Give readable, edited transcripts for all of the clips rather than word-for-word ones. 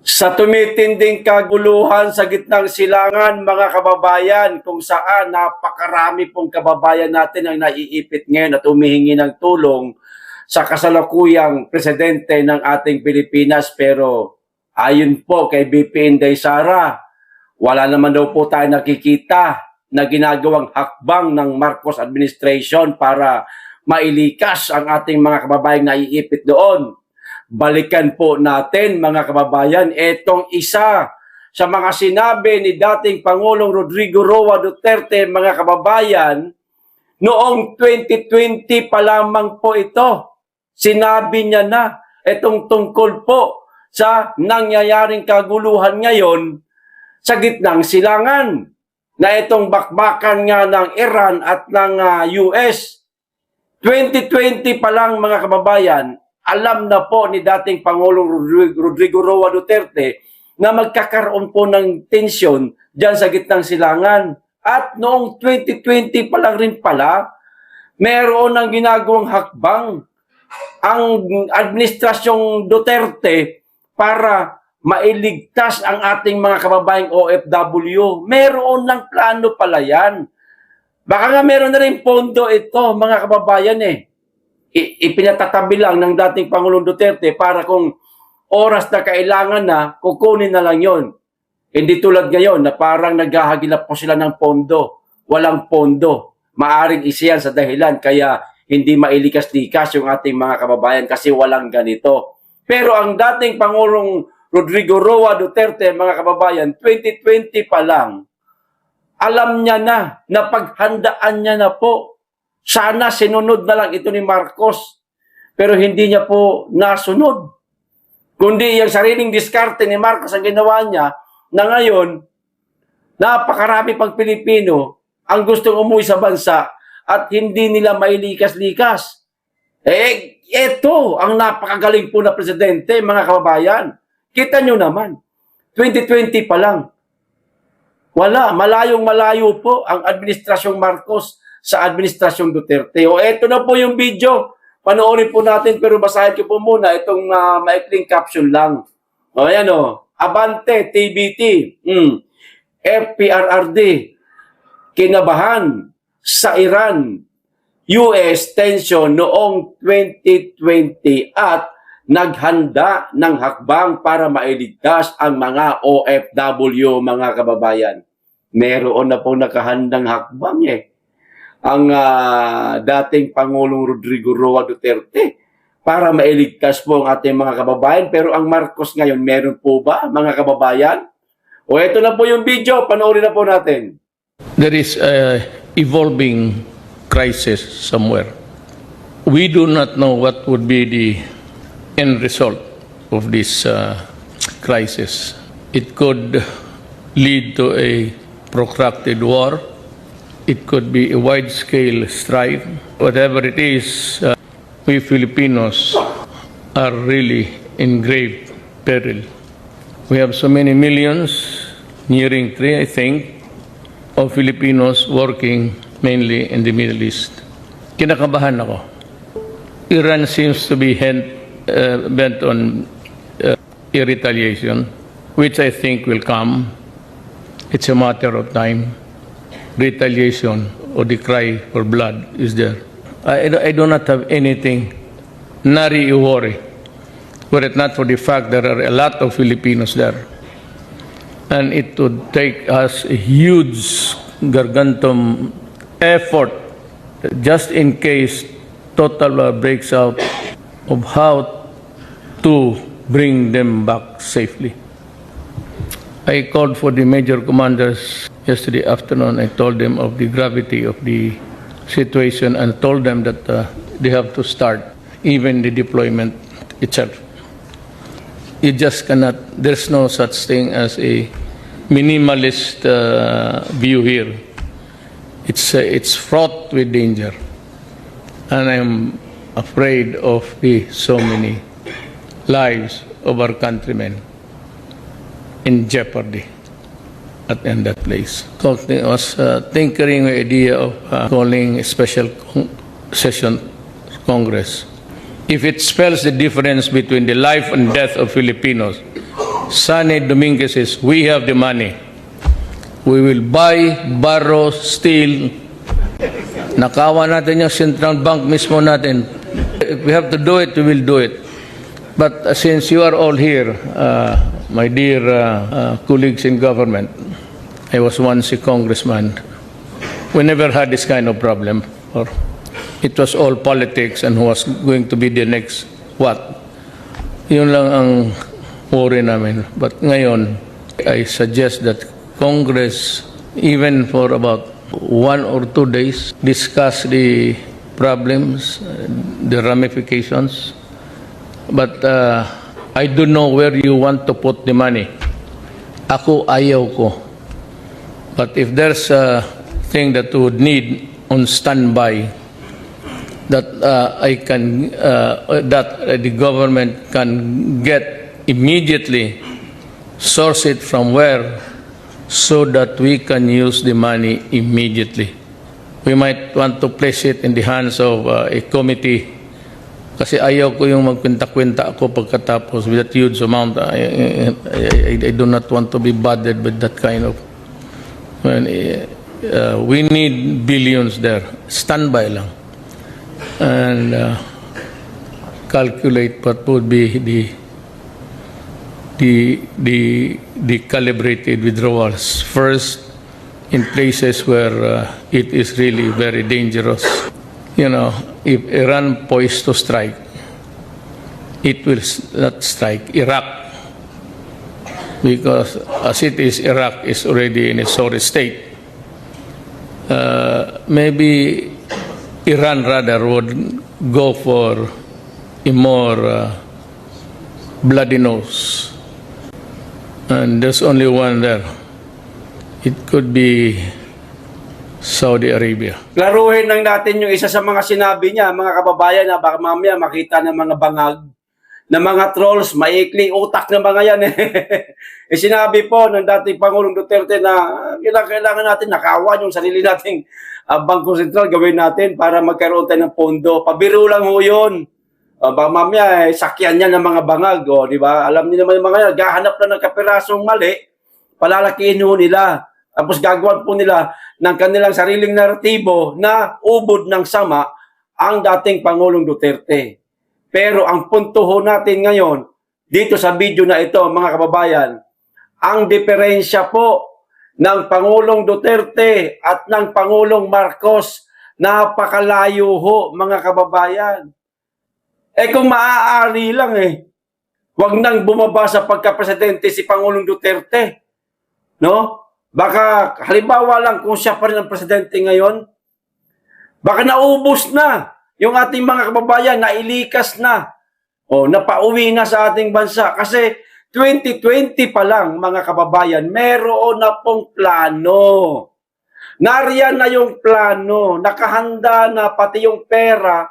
Sa tumitinding kaguluhan sa gitnang silangan, mga kababayan, kung saan napakarami pong kababayan natin ang naiipit ngayon at humihingi ng tulong sa kasalukuyang presidente ng ating Pilipinas. Pero ayon po kay BP Inday Sara, wala naman daw po tayo nakikita na ginagawang hakbang ng Marcos administration para mailikas ang ating mga kababayang naiipit doon. Balikan po natin, mga kababayan, itong isa sa mga sinabi ni dating Pangulong Rodrigo Roa Duterte, mga kababayan, noong 2020 pa lamang po ito. Sinabi niya na itong tungkol po sa nangyayaring kaguluhan ngayon sa gitnang silangan, na itong bakbakan nga ng Iran at ng US. 2020 pa lang, mga kababayan, alam na po ni dating Pangulong Rodrigo Roa Duterte na magkakaroon po ng tensyon dyan sa gitnang silangan. At noong 2020 pa lang rin pala, meron ng ginagawang hakbang ang administrasyong Duterte para mailigtas ang ating mga kababayang OFW. Meron ng plano pala yan. Baka nga meron na rin pondo ito, mga kababayan ipinatatabi lang ng dating Pangulong Duterte para kung oras na kailangan na, kukunin na lang yon. Hindi tulad ngayon na parang naghahagilap po sila ng pondo. Walang pondo. Maaring isa yan sa dahilan kaya hindi mailikas-likas yung ating mga kababayan kasi walang ganito. Pero ang dating Pangulong Rodrigo Roa Duterte, mga kababayan, 2020 pa lang, alam niya na paghandaan niya na po. Sana sinunod na lang ito ni Marcos. Pero hindi niya po nasunod. Kundi yung sariling diskarte ni Marcos ang ginawa niya na ngayon, napakarami pang Pilipino ang gustong umuwi sa bansa at hindi nila mailikas-likas. Ito ang napakagaling po na presidente, mga kababayan. Kita nyo naman, 2020 pa lang. Wala, malayong-malayo po ang administrasyong Marcos sa administrasyong Duterte. O eto na po yung video. Panoorin po natin pero basahin ko po muna itong maikling caption lang. O ayan o. Abante, TBT, FPRRD, kinabahan sa Iran, US tension noong 2020 at naghanda ng hakbang para mailigtas ang mga OFW, mga kababayan. Meron na po nakahandang hakbang ang dating Pangulong Rodrigo Roa Duterte para mailigtas po ang ating mga kababayan. Pero ang Marcos ngayon, meron po ba, mga kababayan? O ito na po yung video, panoorin na po natin. There is a evolving crisis somewhere. We do not know what would be the end result of this crisis. It could lead to a protracted war. It could be a wide-scale strife. Whatever it is, we Filipinos are really in grave peril. We have so many millions, nearing 3, I think, of Filipinos working mainly in the Middle East. Kinakabahan ako. Iran seems to be bent on a retaliation, which I think will come. It's a matter of time. Retaliation or the cry for blood is there. I do not have anything nary worry, were it not for the fact there are a lot of Filipinos there. And it would take us a huge gargantuan effort just in case total war breaks out of how to bring them back safely. I called for the major commanders yesterday afternoon. I told them of the gravity of the situation and told them that they have to start even the deployment itself. You just cannot, there's no such thing as a minimalist view here. It's fraught with danger. And I'm afraid of the so many lives of our countrymen in jeopardy in that place. I was tinkering with the idea of calling a special session Congress. If it spells the difference between the life and death of Filipinos, Sonny Dominguez says, we have the money. We will buy, borrow, steal. Nakawa natin yung Central Bank mismo natin. If we have to do it, we will do it. But since you are all here, my dear colleagues in government, I was once a congressman. We never had this kind of problem. Or it was all politics and who was going to be the next what. Yun lang ang worry namin. But ngayon, I suggest that Congress, even for about 1 or 2 days, discuss the problems, the ramifications. But I don't know where you want to put the money. Ako, ayaw ko. But if there's a thing that would need on standby, that the government can get immediately, source it from where, so that we can use the money immediately. We might want to place it in the hands of a committee. Kasi ayaw ko yung magkwenta-kwenta ako pagkatapos with that huge amount. I do not want to be bothered with that kind of... we need billions there. Standby lang. And calculate what would be the calibrated withdrawals. First, in places where it is really very dangerous. You know, if Iran poised to strike, it will not strike Iraq. Because as it is, Iraq is already in a sorry state. Maybe Iran rather would go for a more bloody nose. And there's only one there. It could be Saudi Arabia. Klaruhin lang natin yung isa sa mga sinabi niya, mga kababayan, na baka mamaya makita ng mga bangag, ng mga trolls, maikli utak ng mga yan. Sinabi po ng dating Pangulong Duterte na kailangan natin nakawan yung sarili nating Bangko Sentral, gawin natin para magkaroon tayo ng pondo. Pabiro lang ho yun. Baka mamaya, sakyan niya ng mga bangag. Di ba? Alam niyo naman yung mga yan, gahanap lang ng kapirasong mali, palalakihin ho nila. Tapos gagawan po nila ng kanilang sariling naratibo na ubod ng sama ang dating Pangulong Duterte. Pero ang punto ho natin ngayon, dito sa video na ito, mga kababayan, ang diferensya po ng Pangulong Duterte at ng Pangulong Marcos, napakalayo ho, mga kababayan. Kung maaari lang wag nang bumaba sa pagka-presidente si Pangulong Duterte. No? Baka halimbawa lang kung siya pa rin ang presidente ngayon, baka naubos na yung ating mga kababayan, nailikas na, napauwi na sa ating bansa. Kasi 2020 pa lang, mga kababayan, meron na pong plano. Nariyan na yung plano, nakahanda na pati yung pera,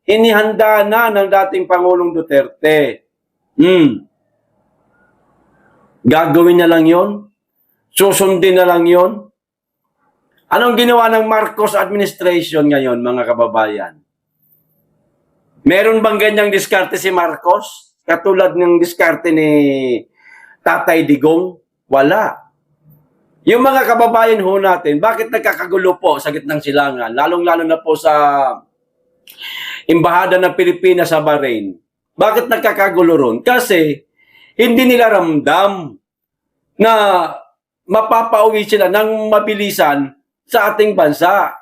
inihanda na ng dating Pangulong Duterte. Gagawin na lang yon? Susundin na lang yon? Anong ginawa ng Marcos administration ngayon, mga kababayan? Meron bang ganyang diskarte si Marcos? Katulad ng diskarte ni Tatay Digong? Wala. Yung mga kababayan ho natin, bakit nagkakagulo po sa gitnang silangan? Lalong-lalo na po sa Embahada ng Pilipinas sa Bahrain. Bakit nagkakagulo ron? Kasi hindi nila ramdam na mapapauwi sila ng mabilisan sa ating bansa.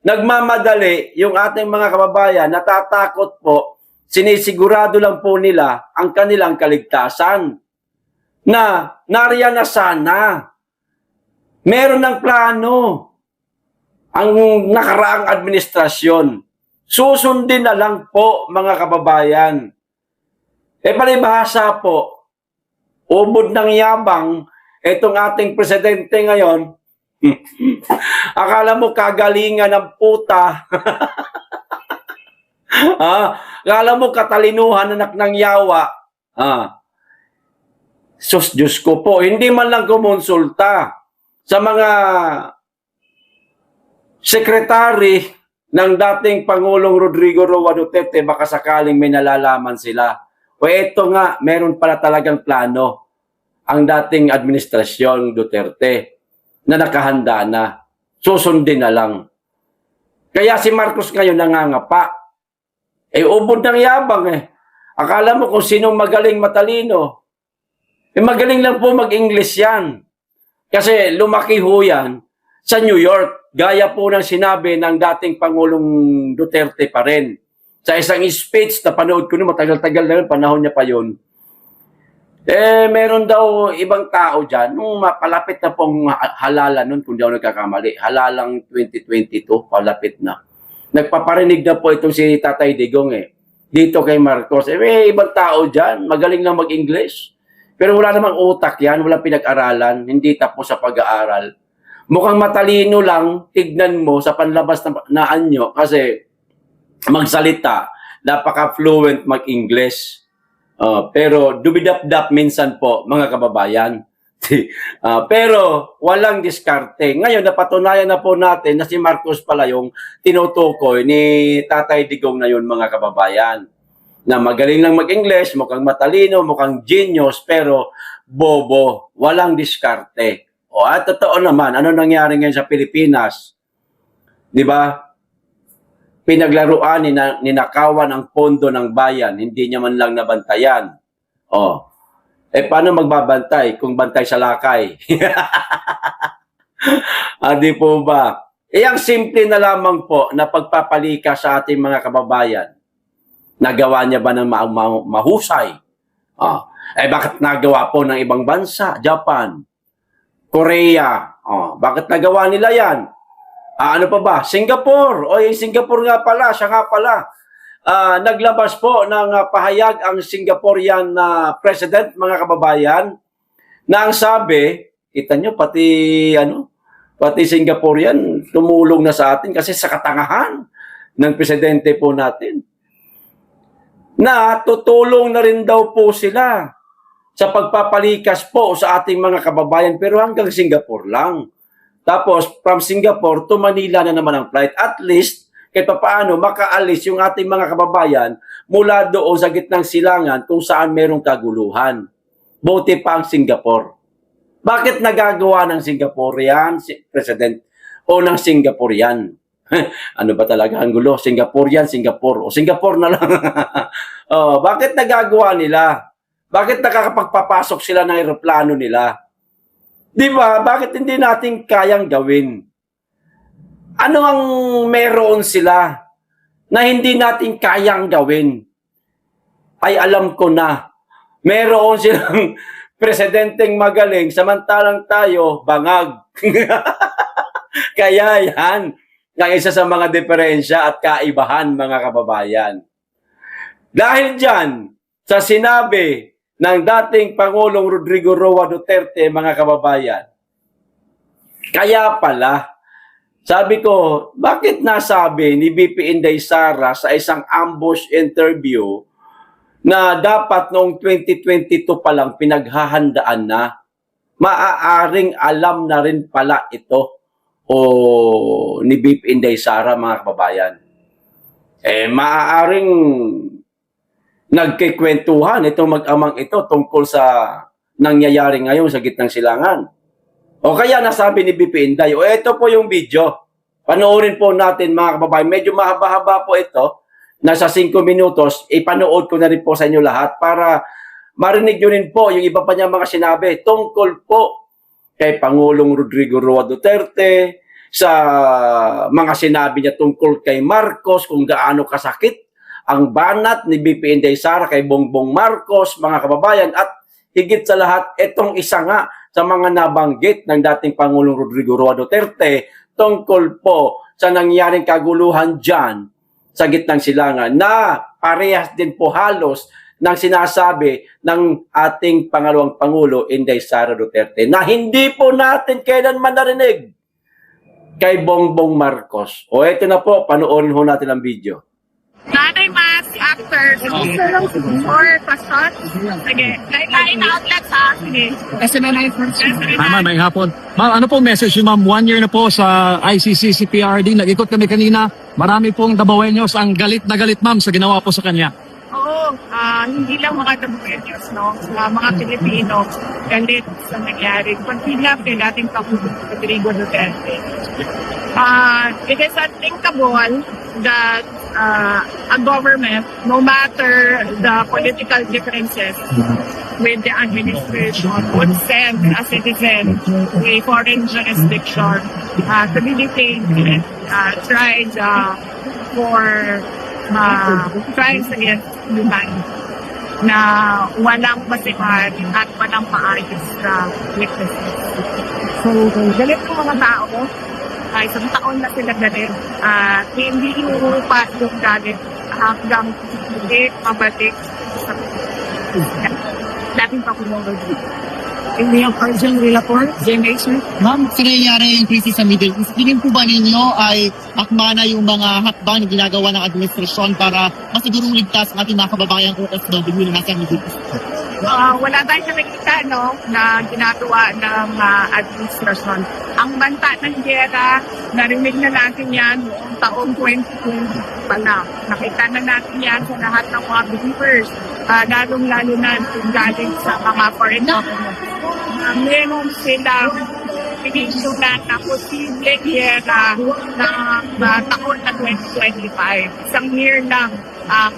Nagmamadali yung ating mga kababayan, natatakot po, sinisigurado lang po nila ang kanilang kaligtasan. Na nariyan na sana. Meron ng plano ang nakaraang administrasyon. Susundin na lang po, mga kababayan. Palibhasa po, ubod ng yabang, itong ating presidente ngayon, akala mo kagalingan ng puta. Akala mo katalinuhan, anak ng yawa. Sus, Diyos ko po, hindi man lang kumonsulta sa mga sekretary ng dating Pangulong Rodrigo Roa Duterte, baka sakaling may nalalaman sila. Ito nga, meron pala talagang plano. ang dating administrasyon Duterte na nakahanda na. Susundin na lang. Kaya si Marcos ngayon nangangapa. Ubod ng yabang eh. Akala mo kung sinong magaling matalino. Magaling lang po mag-English yan. Kasi lumaki ho yan sa New York. Gaya po ng sinabi ng dating Pangulong Duterte pa rin. Sa isang speech na panood ko noon, matagal-tagal na yun, panahon niya pa yun. Meron daw ibang tao dyan, nung palapit na pong halala nun, kung di ako nagkakamali, halalang 2022, palapit na. Nagpaparinig na po itong si Tatay Digong dito kay Marcos. May ibang tao dyan, magaling lang mag-English. Pero wala namang utak yan, walang pinag-aralan, hindi tapos sa pag-aaral. Mukhang matalino lang, tignan mo sa panlabas na anyo, kasi magsalita, napaka-fluent mag-English. Pero dumidap-dap minsan po, mga kababayan. Pero walang diskarte. Ngayon, napatunayan na po natin na si Marcos pala yung tinutukoy ni Tatay Digong na yun, mga kababayan. Na magaling lang mag-English, mukhang matalino, mukhang genius, pero bobo, walang diskarte. At totoo naman, ano nangyari ngayon sa Pilipinas? Di ba? Pinaglaruan, ninakawan ang pondo ng bayan, hindi niya man lang nabantayan. Paano magbabantay kung bantay sa lakay? Di po ba? Ang simple na lamang po na pagpapalika sa ating mga kababayan. Nagawa niya ba ng mahusay? Bakit nagawa po ng ibang bansa? Japan, Korea. Bakit nagawa nila yan? Ano pa ba? Singapore. Yung Singapore nga pala, siya nga pala. Naglabas po ng pahayag ang Singaporean president, mga kababayan, na ang sabi, kita nyo, pati Singaporean tumulong na sa atin kasi sa katangahan ng presidente po natin. Na tutulong na rin daw po sila sa pagpapalikas po sa ating mga kababayan, pero hanggang Singapore lang. Tapos, from Singapore to Manila na naman ang flight. At least, kahit paano makaalis yung ating mga kababayan mula doon sa gitnang silangan kung saan merong kaguluhan. Buti pa ang Singapore. Bakit nagagawa ng Singaporean president o ng Singaporean? Ano ba talaga ang gulo? Singaporean, Singapore. O Singapore na lang. Bakit nagagawa nila? Bakit nakakapagpapasok sila ng aeroplano nila? Di ba? Bakit hindi natin kayang gawin? Ano ang meron sila na hindi natin kayang gawin? Ay alam ko na. Meron silang presidenteng magaling, samantalang tayo, bangag. Kaya yan, ang isa sa mga diferensya at kaibahan, mga kababayan. Dahil dyan, sa sinabi ng dating Pangulong Rodrigo Roa Duterte, mga kababayan. Kaya pala, sabi ko, bakit nasabi ni BP Inday Sara sa isang ambush interview na dapat noong 2022 pa lang pinaghahandaan na, maaaring alam na rin pala ito ni BP Inday Sara, mga kababayan. Maaaring nagkikwentuhan itong mag-amang ito tungkol sa nangyayari ngayon sa gitnang silangan. O kaya nasabi ni BP Inday, ito po yung video. Panoorin po natin, mga kababayan. Medyo mahaba-haba po ito. Nasa 5 minutos. Ipanood ko na rin po sa inyo lahat para marinig nyo rin po yung iba pa niya mga sinabi tungkol po kay Pangulong Rodrigo Roa Duterte, sa mga sinabi niya tungkol kay Marcos, kung gaano kasakit ang banat ni BP Inday Sara kay Bongbong Marcos, mga kababayan, at higit sa lahat, itong isa nga sa mga nabanggit ng dating Pangulong Rodrigo Roa Duterte tungkol po sa nangyaring kaguluhan dyan sa gitnang silangan na parehas din po halos ng sinasabi ng ating pangalawang Pangulo, Inday Sara Duterte, na hindi po natin kailanman narinig kay Bongbong Marcos. Ito na po, panoorin ho natin ang video. Nanay Mas, actor, or question? Sige. Lain na outlets ha? Sige. SMNI first. Tama, may hapon. Ma'am, ano pong message yun, ma'am? 1 year na po sa ICC, CPRD. Nag-ikot kami kanina. Marami pong Dabawenyos ang galit na galit, ma'am, sa ginawa po sa kanya. Oo. hindi lang mga Dabuenos, no? Mga Pilipino, galit sa nangyari. Pagkilap kay dating Pangulong Rodrigo Duterte. It is unthinkable that a government, no matter the political differences with the administration, would send a citizen to a foreign jurisdiction to be detained and tried for crimes against humanity na walang basihan at walang maayos na witnesses. So, galit ng mga tao. Isang taon na sila galit. Hindi inuupa yung galit hanggang hindi mabalik sa dating Pangulong Rodrigo. Hindi yung Arjun Relapor, JMH. Ma'am, sa nangyayari yung krisis sa Middle East, tingin po ba ninyo ay akma na yung mga hakbang na ginagawa ng administrasyon para masigurong ligtas ang ating mga kababayang OFW na nasa Middle East? Wala tayong nakikita, no, na ginagawa ng administrasyon. Ang banta ng gera, narinig na natin yan noong taong 2020 pa lang. Nakita na natin yan sa lahat ng mga believers, lalong-lalo na kung galing sa mga foreign governments. Meron silang pinisunan na posible gera na taon na 2025. Isang year lang ang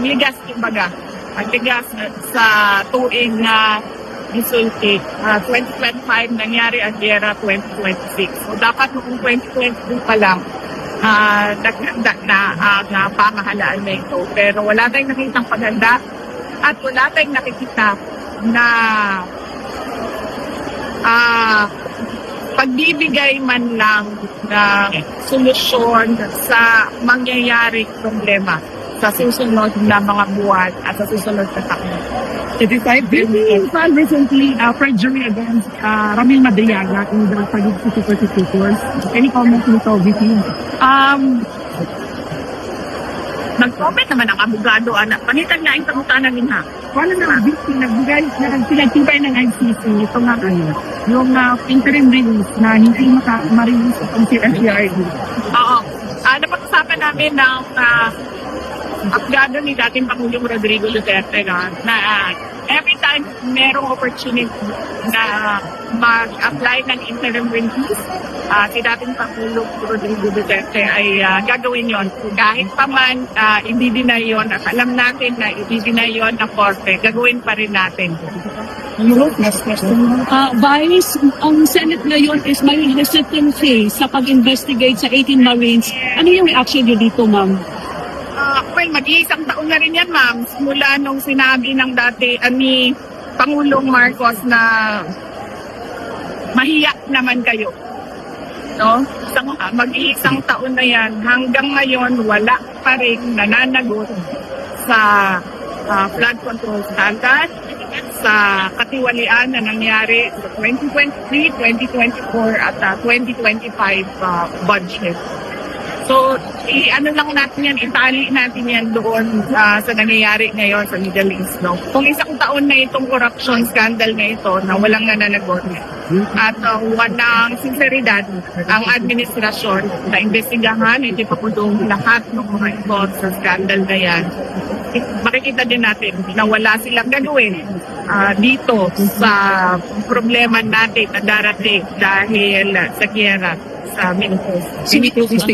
ligas, kumbaga. Ang ligas sa tuig na isulti. 2025 nangyari ang gera 2026. So dapat noong 2022 pa lang naghanda na ang pamahalaan na ito. Pero wala tayong nakitang paganda at wala tayong nakikita na pagbibigay man lang ng solusyon sa mangyayaring problema sa susunod na mga buwan at sa susunod na taon. 85 billion recently perjury against Ramil Madriaga in the Pagig prosecutors. Any comments nito, VP? Nag-comment naman ang abogado, anak. Panitan nga yung pangutanan nila. Wala na, VP, nagbigay, pinagtibay ng ICC, ito nga yung interim release na hindi ma-release itong si FCRD. Oo. Napag-usapan namin ng abogado ni dating Pangulong Rodrigo Duterte na every time merong opportunity na mag-apply ng interim release, si dating Pangulong Rodrigo Duterte ay gagawin yon. Kahit pa man i-deny yun, at alam natin na i-deny yun na korte, gagawin pa rin natin. Vice, ang Senate ngayon is may hesitancy sa pag-investigate sa 18 Marines. Ano yung reaction niyo dito, ma'am? Well, mag-iisang taon na rin yan, ma'am. Mula nung sinabi ng dati ni Pangulong Marcos na mahiya naman kayo. No? Mag-iisang taon na yan. Hanggang ngayon, wala pa rin nananagot sa flood control standard, sa katiwalian na nangyari sa 2023, 2024 at 2025 budget. So, ano lang natin yan, itali natin yan doon sa nangyayari ngayon sa Middle East. No? Kung isang taon na itong corruption scandal na ito na walang nananagot at walang sinseridad ang administrasyon na investigahan, hindi pa po doon lahat ng mga involved sa scandal na yan, makikita din natin na wala silang gagawin dito sa problema natin na darating dahil sa giyera sa Middle East.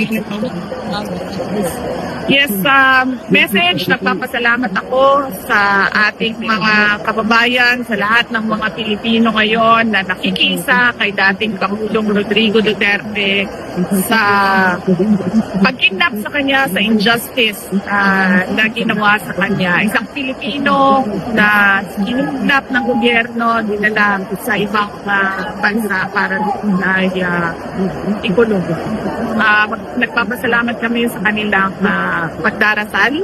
Yes, message, nagpapasalamat ako sa ating mga kababayan, sa lahat ng mga Pilipino ngayon na nakikisa kay dating Pangulong Rodrigo Duterte sa pagkidnap sa kanya, sa injustice na ginawa sa kanya. Isang Pilipino na kinidnap ng gobyerno, dinala sa ibang bansa para na ikulong. Nagpapasalamat kami sa kanilang pagdarasal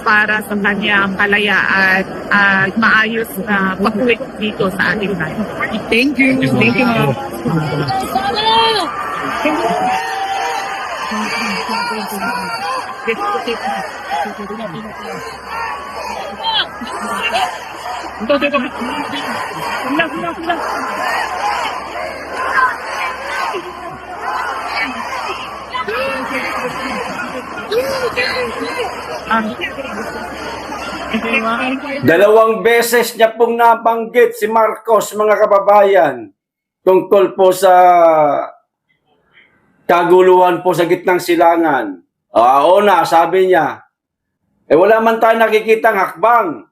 para sa kanyang kalayaan at maayos na pag-uwi dito sa ating bayan. Thank you. Thank you, ma'am. Ito. Dalawang beses niya pong nabanggit si Marcos, mga kababayan, tungkol po sa kaguluhan po sa gitnang silangan. Una, sabi niya, wala man tayo nakikitang hakbang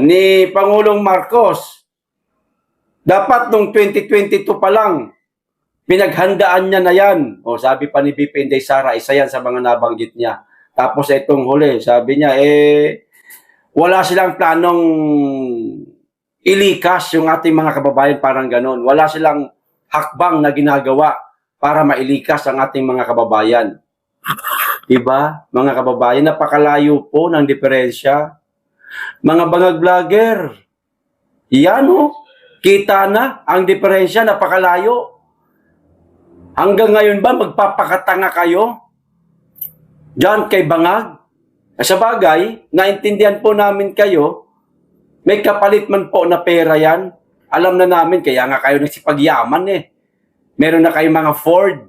ni Pangulong Marcos. Dapat nung 2022 pa lang, pinaghandaan niya na yan. Sabi pa ni BP Inday Sara, isa yan sa mga nabanggit niya. Tapos itong huli, sabi niya, wala silang planong ilikas yung ating mga kababayan, parang ganun. Wala silang hakbang na ginagawa para mailikas ang ating mga kababayan. Diba? Mga kababayan, napakalayo po ng diferensya. Mga bangag vlogger, yan kita na ang diferensya, napakalayo. Hanggang ngayon ba magpapakatanga kayo diyan kay bangag? Sa bagay, naintindihan po namin kayo, may kapalit man po na pera yan. Alam na namin, kaya nga kayo nagsipagyaman Meron na kayong mga Ford,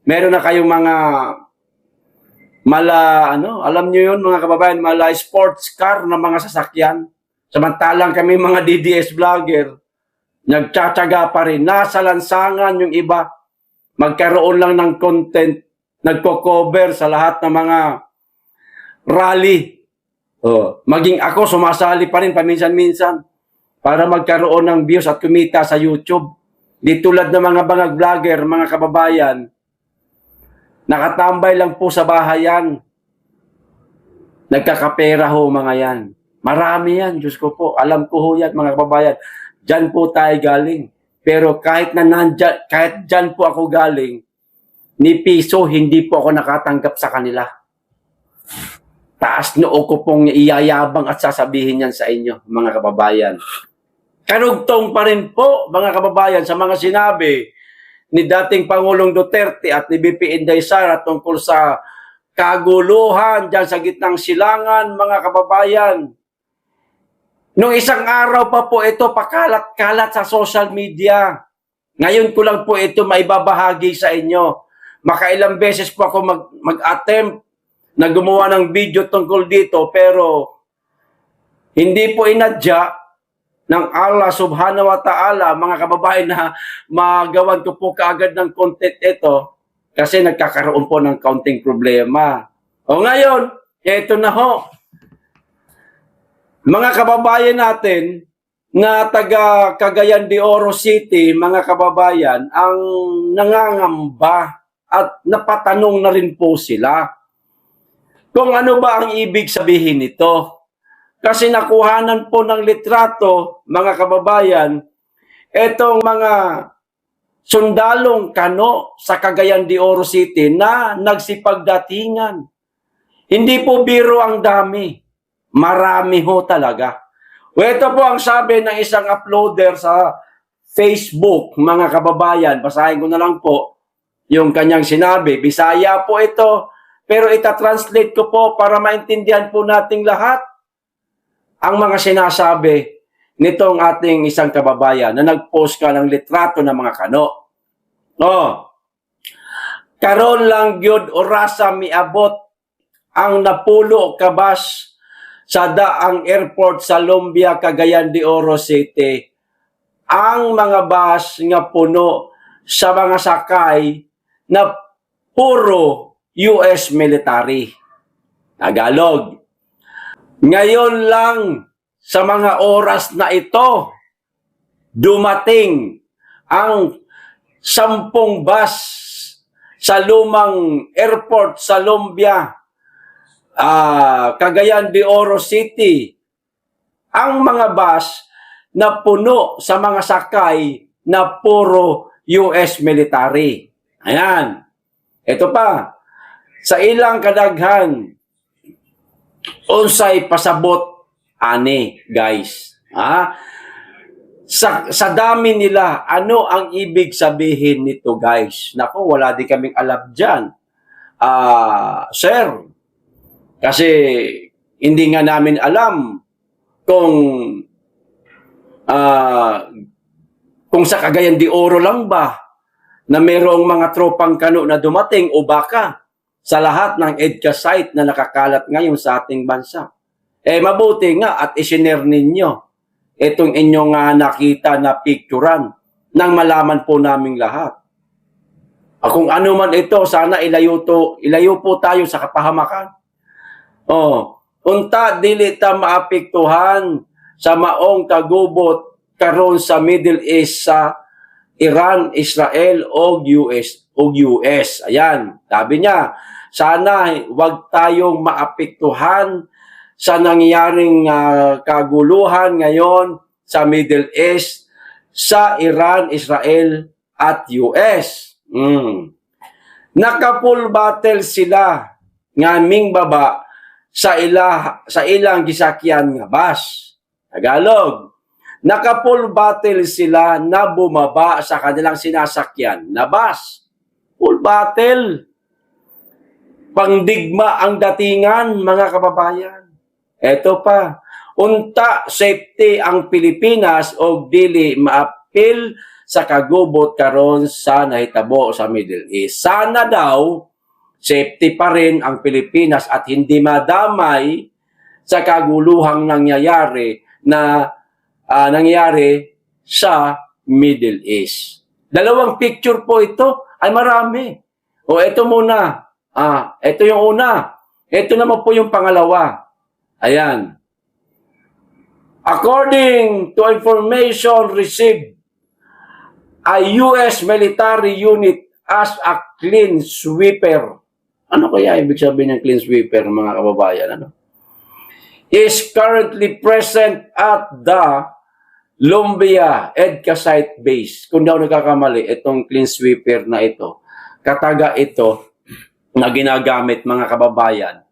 meron na kayong mga alam nyo yun mga kababayan, mala sports car na mga sasakyan. Samantalang kami mga DDS vlogger, nagtsatsaga pa rin, nasa lansangan yung iba, magkaroon lang ng content, nagko-cover sa lahat ng mga rally. Maging ako, sumasali pa rin paminsan-minsan para magkaroon ng views at kumita sa YouTube. Di tulad ng mga bangag vlogger, mga kababayan, nakatambay lang po sa bahayan. Nagkakapera mga yan. Marami yan, Diyos ko po. Alam ko yan, mga kababayan. Diyan po tayo galing. Pero kahit dyan po ako galing, ni piso, hindi po ako nakatanggap sa kanila. Taas noo ko pong iyayabang at sasabihin yan sa inyo, mga kababayan. Karugtong pa rin po, mga kababayan, sa mga sinabi ni dating Pangulong Duterte at ni BP Inday Sara tungkol sa kaguluhan dyan sa gitnang silangan, mga kababayan. Nung isang araw pa po ito, pakalat-kalat sa social media. Ngayon ko lang po ito maibabahagi sa inyo. Makailang beses po ako mag-attempt na gumawa ng video tungkol dito, pero hindi po inadya ng Allah subhanahu wa ta'ala, mga kababayan, na magawan ko po kaagad ng content ito kasi nagkakaroon po ng kaunting problema. Ngayon, ito na mga kababayan natin na taga Cagayan de Oro City, mga kababayan, ang nangangamba at napatanong na rin po sila kung ano ba ang ibig sabihin nito. Kasi nakuhanan po ng litrato, mga kababayan, etong mga sundalong kano sa Cagayan de Oro City na nagsipagdatingan. Hindi po biro ang dami. Marami talaga. Ito po ang sabi ng isang uploader sa Facebook, mga kababayan. Basahin ko na lang po yung kanyang sinabi. Bisaya po ito, pero ita-translate ko po para maintindihan po nating lahat ang mga sinasabi nitong ating isang kababayan na nag-post ka ng litrato ng mga kano. Karon lang gyud orasa miabot ang napulo kabas sa daang airport sa Lumbia, Cagayan de Oro City. Ang mga bus nga puno sa mga sakay na puro US military. Tagalog. Ngayon lang sa mga oras na ito, dumating ang 10 bus sa lumang airport sa Lumbia, Cagayan de Oro City. Ang mga bus na puno sa mga sakay na puro US military. Ayan. Ito pa. Sa ilang kadaghan, unsay pasabot ani, guys. Sa dami nila, ano ang ibig sabihin nito, guys? Nako, wala din kaming alam dyan. Sir, kasi hindi nga namin alam kung sa Cagayan de Oro lang ba na mayroong mga tropang kano na dumating o baka sa lahat ng EDCA site na nakakalat ngayon sa ating bansa. Mabuti nga at isinare ninyo itong inyong nakita na picturean nang malaman po naming lahat. Kung ano man ito, sana ilayo po tayo sa kapahamakan. Unta dili ta maapektuhan sa maong kagubot karon sa Middle East sa Iran, Israel o US. Ayan, sabi niya, sana wag tayong maapektuhan sa nangyaring kaguluhan ngayon sa Middle East, sa Iran, Israel at US. Naka-full battle sila nga ming baba sa ilang gisakyan nga bus. Tagalog. Naka-full battle sila na bumaba sa kanilang sinasakyan na bus. Full battle. Pangdigma ang datingan, mga kababayan. Eto pa. Unta safety ang Pilipinas o dili maapil sa kagubot karon sa nahitabo sa Middle East. Sana daw safety pa rin ang Pilipinas at hindi madamay sa kaguluhang nangyayari sa Middle East. Dalawang picture po ito ay marami. Ito muna. Ito yung una. Ito naman po yung pangalawa. Ayan. According to information received, a U.S. military unit as a clean sweeper. Ano kaya ibig sabihin ng clean sweeper, mga kababayan? Is currently present at the Lumbia EDCA site base. Kung daw nagkakamali, itong clean sweeper na ito, kataga ito na ginagamit, mga kababayan,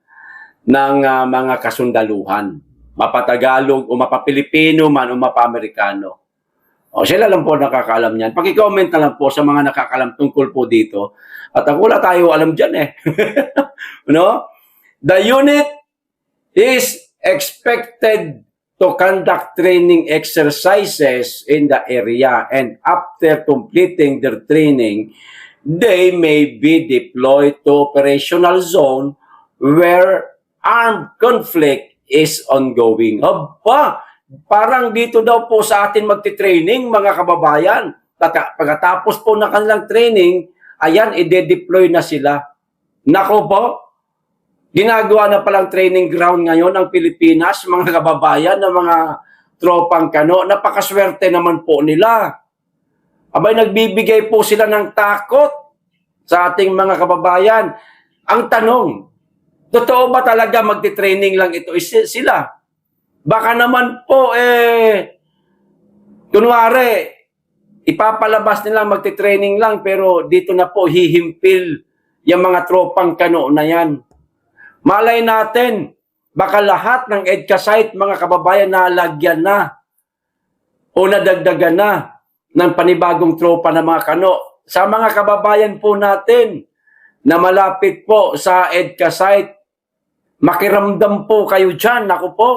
ng mga kasundaluhan. Mapatagalog o mapapilipino man o mapa-Amerikano. Sila lang po nakakaalam niyan. Paki-comment na lang po sa mga nakakalam tungkol po dito. At wala tayo alam dyan no? The unit is expected to conduct training exercises in the area, and after completing their training, they may be deployed to operational zone where armed conflict is ongoing. Parang dito daw po sa atin magti-training, mga kababayan. Pagkatapos po ng kanilang training, ayan, ide-deploy na sila. Nako po, ginagawa na palang training ground ngayon ng Pilipinas, mga kababayan, ng mga tropang kano. Napakaswerte naman po nila. Abay, nagbibigay po sila ng takot sa ating mga kababayan. Ang tanong, totoo ba talaga magti-training lang ito sila? Baka naman po, kunwari, ipapalabas nila magti-training lang, pero dito na po hihimpil yung mga tropang kano na yan. Malay natin, baka lahat ng EDCA site, mga kababayan, nalagyan na o nadagdagan na ng panibagong tropa ng mga kano. Sa mga kababayan po natin na malapit po sa EDCA site, makiramdam po kayo dyan. Naku po,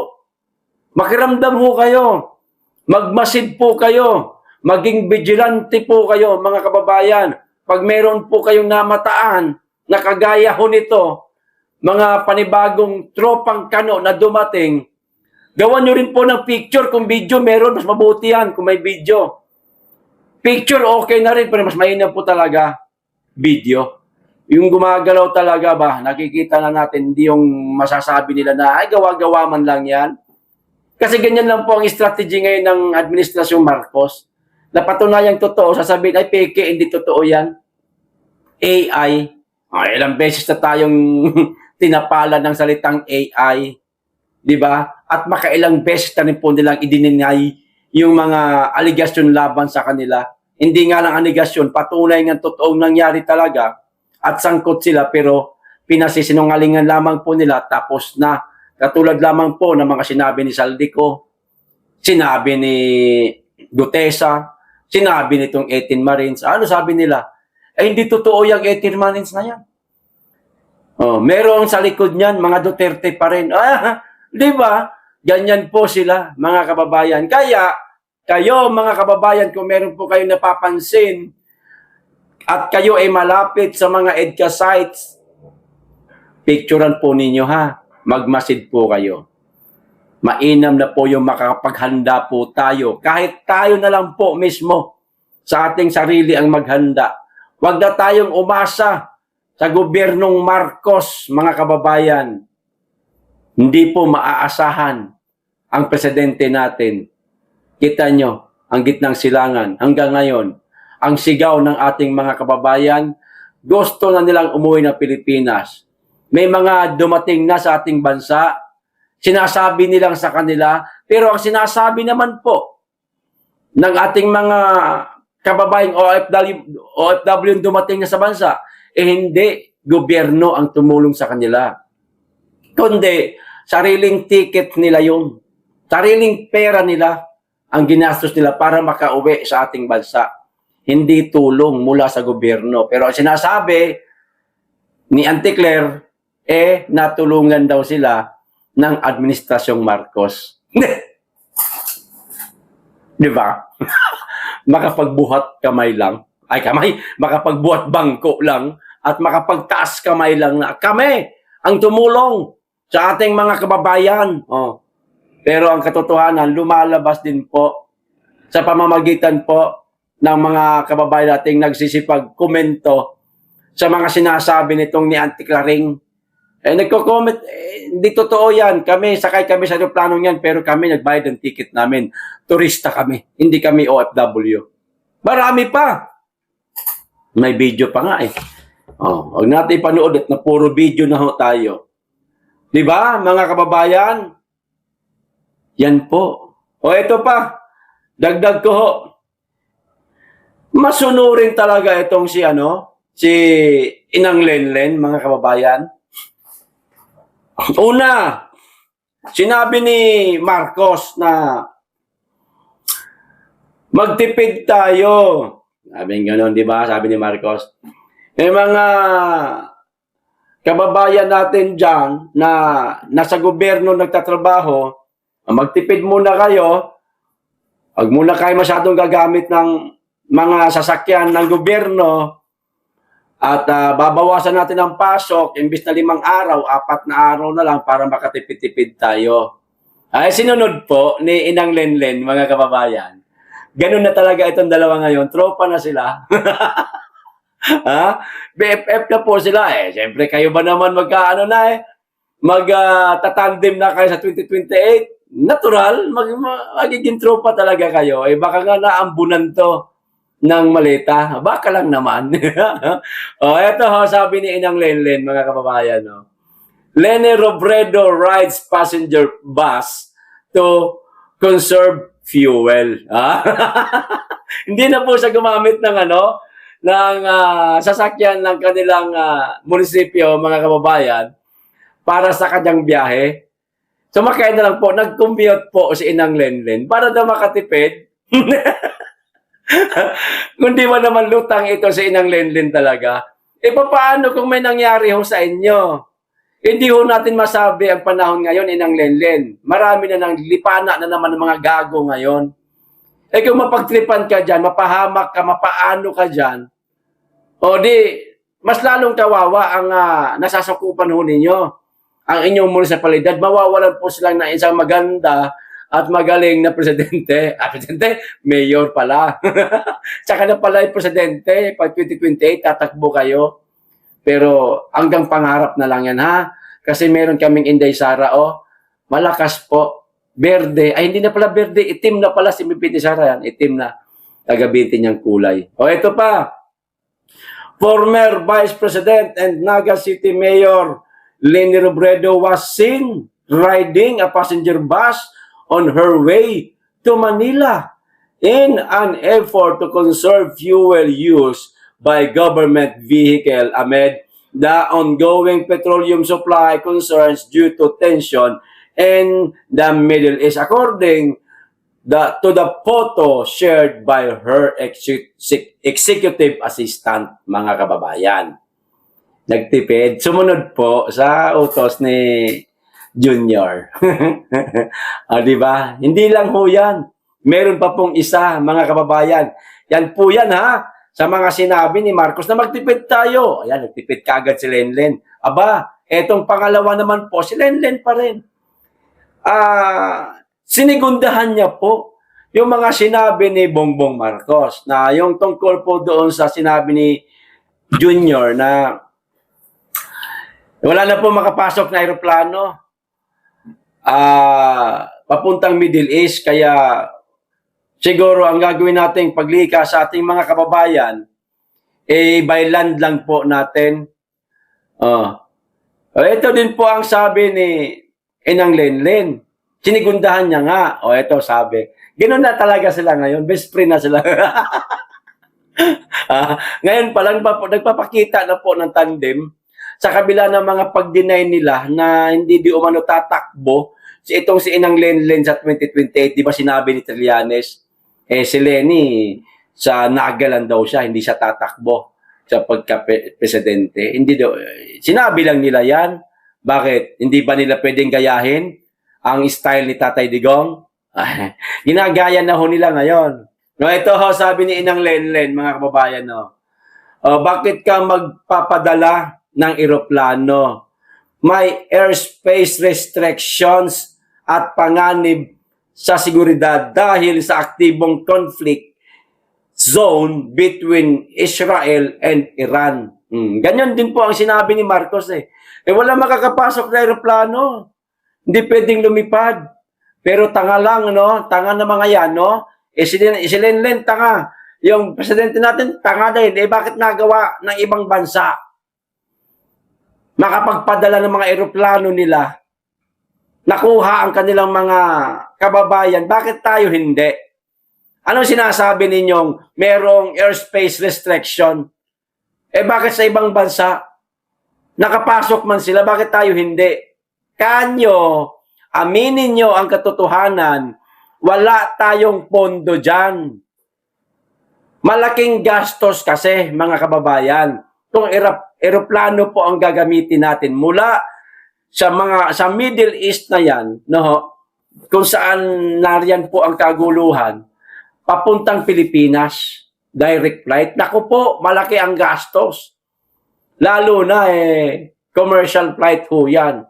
makiramdam po kayo. Magmasid po kayo. Maging vigilante po kayo, mga kababayan. Pag meron po kayong namataan na kagaya ho nito, mga panibagong tropang kano na dumating, gawan nyo rin po ng picture. Kung video meron, mas mabuti yan kung may video. Picture okay na rin, pero mas mainam po talaga video. Yung gumagalaw talaga ba, nakikita na natin, hindi yung masasabi nila na, ay gawa-gawa man lang yan. Kasi ganyan lang po ang strategy ngayon ng Administrasyong Marcos. Napatunayang totoo, sasabihin, ay peke, hindi totoo yan. AI. Ilang beses na tayong tinapala ng salitang AI. Diba? At makailang beses na rin po nilang idininay yung mga aligasyon laban sa kanila. Hindi nga lang aligasyon, patunay nga totoong nangyari talaga at sangkot sila, pero pinasisinungalingan lamang po nila, tapos na. Katulad lamang po ng mga sinabi ni Saldico, sinabi ni Gutesa, sinabi nitong 18 Marines. Ano sabi nila? Hindi totoo yung 18 Marines na yan. Meron sa likod niyan, mga Duterte pa rin. Di ba? Ganyan po sila, mga kababayan. Kaya, kayo, mga kababayan, kung meron po kayo napapansin at kayo ay malapit sa mga EDCA sites, picturean po ninyo ha. Magmasid po kayo. Mainam na po yung makapaghanda po tayo. Kahit tayo na lang po mismo sa ating sarili ang maghanda. Huwag na tayong umasa sa gobyernong Marcos, mga kababayan. Hindi po maaasahan ang presidente natin. Kita nyo, ang gitnang silangan hanggang ngayon, ang sigaw ng ating mga kababayan, gusto na nilang umuwi ng Pilipinas. May mga dumating na sa ating bansa, sinasabi nilang sa kanila, pero ang sinasabi naman po ng ating mga kababayang OFW yung dumating na sa bansa, hindi gobyerno ang tumulong sa kanila. Kundi, sariling ticket nila yun. Sariling pera nila ang ginastos nila para makauwi sa ating bansa. Hindi tulong mula sa gobyerno. Pero ang sinasabi ni Auntie Claire, natulungan daw sila ng Administrasyong Marcos. Di ba? Makapagbuhat kamay lang. Makapagbuhat bangko lang at makapagtaas kamay lang na kami ang tumulong sa ating mga kababayan. Pero ang katotohanan, lumalabas din po sa pamamagitan po ng mga kababayan nating nagsisipag komento sa mga sinasabi nitong ni Auntie Claring. Nagko-comment, hindi totoo yan. Sakay kami sa aeroplano yan, pero kami nagbayad ng ticket namin. Turista kami, hindi kami OFW. Marami pa. May video pa nga eh. Huwag natin panood at na puro video na ho tayo. Di ba, mga kababayan? Yan po. Ito pa. Dagdag ko ho. Masunurin talaga itong si Inang Lenlen, mga kababayan. Una, sinabi ni Marcos na magtipid tayo. Sabi gano'n, di ba? Sabi ni Marcos. Mga kababayan natin dyan na nasa gobyerno nagtatrabaho, magtipid muna kayo. Huwag muna kayo masyadong gagamit ng mga sasakyan ng gobyerno at babawasan natin ang pasok. Imbis na 5 araw, 4 na araw na lang para makatipid-tipid tayo. Ay, sinunod po ni Inang Lenlen, mga kababayan. Ganun na talaga itong dalawa ngayon. Tropa na sila. BFF na po sila eh. Siyempre, kayo ba naman magtatandem na kayo sa 2028? Natural, magiging tropa talaga kayo. Baka nga naambunan to ng maleta. Baka lang naman. Eto sabi ni Inang Lenlen, mga kababayan. Leni Robredo rides passenger bus to conserve fuel. Hindi na po siya gumamit ng sasakyan ng kanilang munisipyo, mga kababayan, para sa kanyang biyahe. Sumakay na lang po, nag-commute po si Inang Lenlen para daw makatipid. Kundi ba naman lutang ito si Inang Lenlen talaga? Paano kung may nangyari ho sa inyo? Hindi ho natin masabi ang panahon ngayon, Inang Lenlen. Marami na nang lipana na naman ng mga gago ngayon. Kung mapagtripan ka dyan, mapahamak ka, mapaano ka dyan, mas lalong kawawa ang nasasakupan ho ninyo. Ang inyong munisipalidad, mawawalan po silang na isang maganda at magaling na presidente. Presidente, mayor pala. Tsaka na pala yung presidente, pag 2028, tatakbo kayo. Pero hanggang pangarap na lang yan ha. Kasi meron kaming Inday Sara, malakas po. Berde, hindi na pala berde, itim na pala si Mipiti Sara yan. Itim na, tagabitin niyang kulay. Ito pa. Former Vice President and Naga City Mayor Leni Robredo was seen riding a passenger bus on her way to Manila in an effort to conserve fuel use by government vehicle amid the ongoing petroleum supply concerns due to tension in the Middle East, according to the photo shared by her executive assistant, mga kababayan. Nagtipid. Sumunod po sa utos ni Junior. Diba? Hindi lang ho yan. Meron pa pong isa, mga kababayan. Yan po yan ha. Sa mga sinabi ni Marcos na magtipid tayo. Ayan, nagtipid kagad si Lenlen. Etong pangalawa naman po, si Lenlen pa rin. Sinigundahan niya po yung mga sinabi ni Bongbong Marcos na yung tungkol po doon sa sinabi ni Junior na wala na po makapasok na aeroplano papuntang Middle East, kaya siguro ang gagawin nating paglika sa ating mga kababayan by land lang po natin. Ito din po ang sabi ni Inang Lenlen. Sinigundahan niya nga. Ito sabi. Ganoon na talaga sila ngayon. Best friend na sila. Ngayon pa lang nagpapakita na po ng tandem sa kabila ng mga pag-deny nila na hindi di umano tatakbo. Itong si Inang Lenlen sa 2028, di ba sinabi ni Trillanes, si Lenny sa Nagalan daw siya, hindi siya tatakbo sa pagka-presidente. Hindi daw, sinabi lang nila yan. Bakit? Hindi ba nila pwedeng gayahin ang style ni Tatay Digong? Ginagaya na ho nila ngayon. No, ito ho, sabi ni Inang Lenlen, mga kababayan, no. Bakit ka magpapadala ng eroplano? May airspace restrictions at panganib sa seguridad dahil sa aktibong conflict zone between Israel and Iran. Ganyan din po ang sinabi ni Marcos wala makakapasok na aeroplano. Hindi pwedeng lumipad. Pero tanga lang, no? Tanga na mga yan, no? Si Lenlen, tanga. Yung presidente natin, tanga din. Bakit nagawa ng ibang bansa? Makapagpadala ng mga aeroplano nila. Nakuha ang kanilang mga kababayan. Bakit tayo hindi? Anong sinasabi ninyong merong airspace restriction? Bakit sa ibang bansa? Nakapasok man sila, bakit tayo hindi? Kanyo, aminin nyo ang katotohanan, wala tayong pondo dyan. Malaking gastos kasi, mga kababayan. Kung eroplano po ang gagamitin natin mula sa Middle East na yan, no, kung saan nariyan po ang kaguluhan, papuntang Pilipinas, direct flight. Naku po, malaki ang gastos. Lalo na commercial flight ho yan.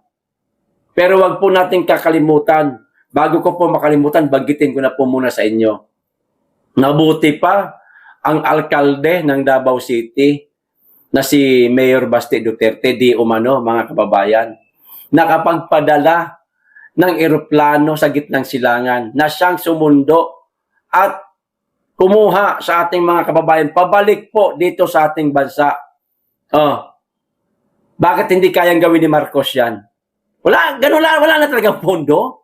Pero wag po natin kakalimutan. Bago ko po makalimutan, banggitin ko na po muna sa inyo. Nabuti pa ang alkalde ng Davao City na si Mayor Basti Duterte, di umano, mga kababayan, nakapagpadala ng eroplano sa gitnang silangan na siyang sumundo at kumuha sa ating mga kababayan, pabalik po dito sa ating bansa. Bakit hindi kayang gawin ni Marcos yan? Wala na talagang pondo.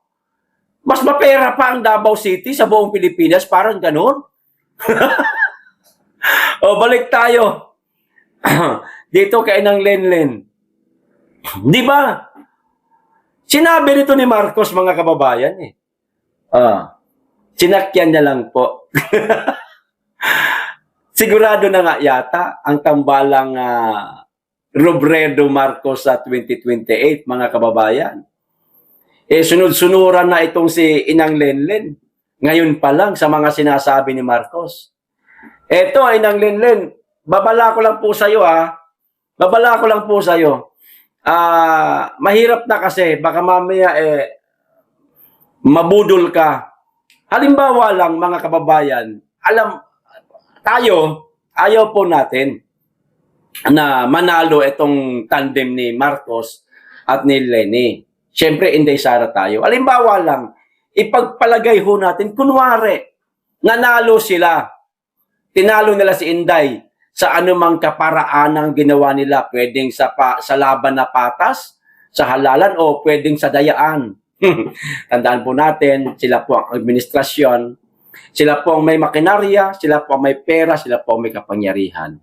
Mas mapera pa ang Davao City sa buong Pilipinas, parang ganun. Balik tayo. Dito kay Inang Lenlen. Di ba? Sinabi nito ni Marcos, mga kababayan sinakyan niya lang po. Sigurado na nga yata ang tambalang Robredo Marcos sa 2028, mga kababayan. Sunod-sunuran na itong si Inang Lenlen. Ngayon pa lang sa mga sinasabi ni Marcos. Eto, Inang Lenlen, babala ko lang po sa iyo Babala ko lang po sa iyo. Mahirap na kasi baka mamaya mabudol ka. Halimbawa lang, mga kababayan, ayaw po natin na manalo itong tandem ni Marcos at ni Lenny. Siyempre, Inday Sara tayo. Halimbawa lang, ipagpalagay ho natin, kunwari, nanalo sila. Tinalo nila si Inday sa anumang kaparaanang ginawa nila. Pwedeng sa laban na patas, sa halalan, o pwedeng sa dayaan. Tandaan po natin, sila po ang administrasyon, sila po ang may makinarya, sila po ang may pera, sila po ang may kapangyarihan.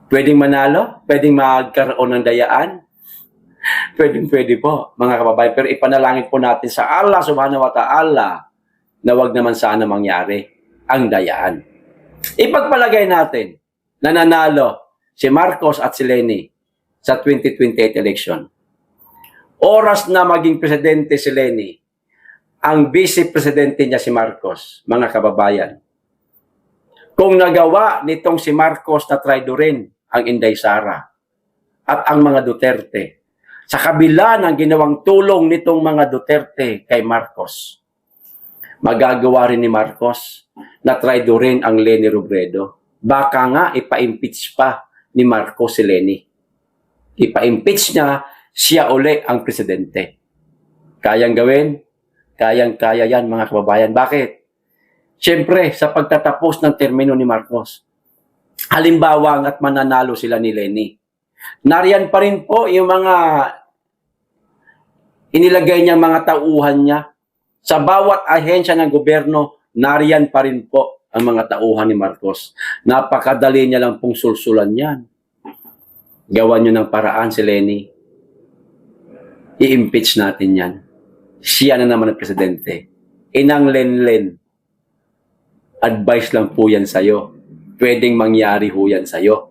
Pwedeng manalo? Pwedeng magkaroon ng dayaan? Pwede po, mga kababayan. Pero ipanalangin po natin sa Allah subhanahu wa ta'ala na wag naman sana mangyari ang dayaan. Ipagpalagay natin na nanalo si Marcos at si Lenny sa 2028 election. Oras na maging presidente si Lenny, ang vice-presidente niya si Marcos, mga kababayan. Kung nagawa nitong si Marcos na traidorin ang Inday Sara, at ang mga Duterte. Sa kabila ng ginawang tulong nitong mga Duterte kay Marcos, magagawa rin ni Marcos na traidorin ang Leni Robredo. Baka nga ipa-impeach pa ni Marcos si Leni. Ipa-impeach niya, siya uli ang presidente. Kayang gawin? Kayang-kaya yan mga kababayan. Bakit? Siyempre, sa pagtatapos ng termino ni Marcos, halimbawa at mananalo sila ni Leni. Nariyan pa rin po yung mga inilagay niyang mga tauhan niya. Sa bawat ahensya ng gobyerno, nariyan pa rin po ang mga tauhan ni Marcos. Napakadali niya lang pong sulsulan yan. Gawan niyo ng paraan si Leni. I-impeach natin yan. Siya na naman ang presidente. Inang Lenlen. Advice lang po yan sa'yo. Pwedeng mangyari ho yan sa'yo.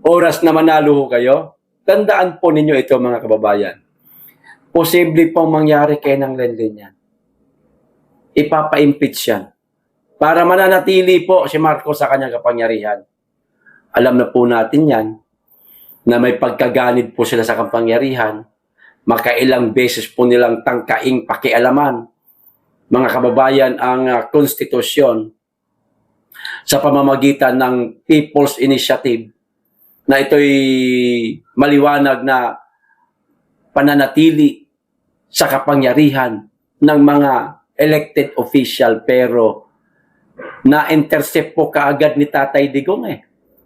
Oras na manalo ho kayo, tandaan po ninyo ito mga kababayan. Posible pong mangyari kay Inang Lenlen yan. Ipapa-impeach yan. Para mananatili po si Marcos sa kanyang kapangyarihan. Alam na po natin yan, na may pagkaganid po sila sa kapangyarihan, makailang beses po nilang tangkaing pakialaman, mga kababayan, ang konstitusyon sa pamamagitan ng People's Initiative na ito'y maliwanag na pananatili sa kapangyarihan ng mga elected official, pero na-intercept po kaagad ni Tatay Digong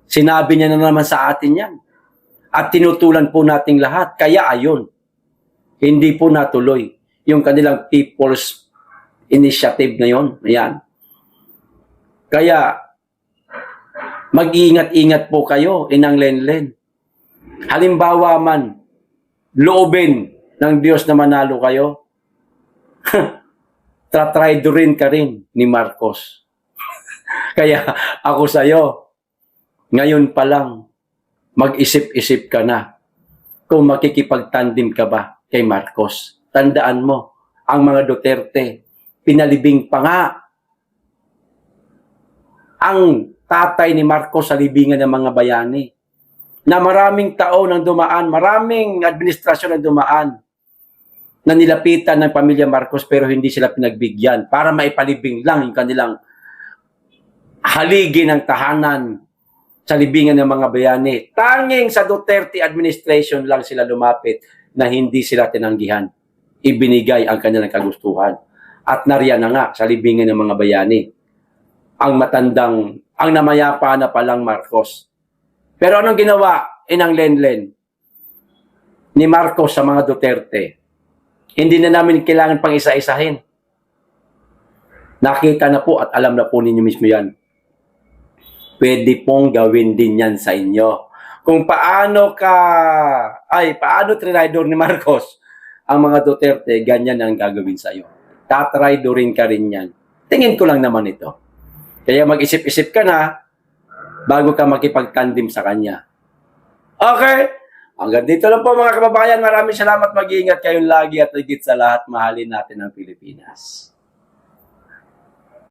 Sinabi niya na naman sa atin yan. At tinutulan po nating lahat. Kaya ayun, hindi po natuloy yung kanilang People's Initiative na yun. Ayan. Kaya, mag-iingat-ingat po kayo, Inang Lenlen. Halimbawa man, loobin ng Diyos na manalo kayo, tatraidorin ka rin ni Marcos. Kaya ako sa'yo, ngayon pa lang, mag-isip-isip ka na kung makikipagtandim ka ba kay Marcos. Tandaan mo, ang mga Duterte, pinalibing pa nga ang tatay ni Marcos sa libingan ng mga bayani. Na maraming taon ang dumaan, maraming administrasyon ang dumaan na nilapitan ng pamilya Marcos pero hindi sila pinagbigyan para maipalibing lang yung kanilang haligi ng tahanan sa libingan ng mga bayani. Tanging sa Duterte administration lang sila lumapit na hindi sila tinanggihan. Ibinigay ang kanilang kagustuhan. At nariyan na nga sa libingan ng mga bayani. Ang matandang, ang namayapa na palang Marcos. Pero anong ginawa, Inang Lenlen, ni Marcos sa mga Duterte? Hindi na namin kailangan pang isa-isahin. Nakita na po at alam na po ninyo mismo yan. Pwede pong gawin din yan sa inyo. Kung paano trinidor ni Marcos ang mga Duterte, ganyan ang gagawin sa iyo. Tatraidorin ka rin yan. Tingin ko lang naman ito. Kaya mag-isip-isip ka na bago ka makipagtandim sa kanya. Okay? Hanggang dito lang po mga kababayan. Maraming salamat. Mag-iingat kayong lagi at higit sa lahat, mahalin natin ang Pilipinas.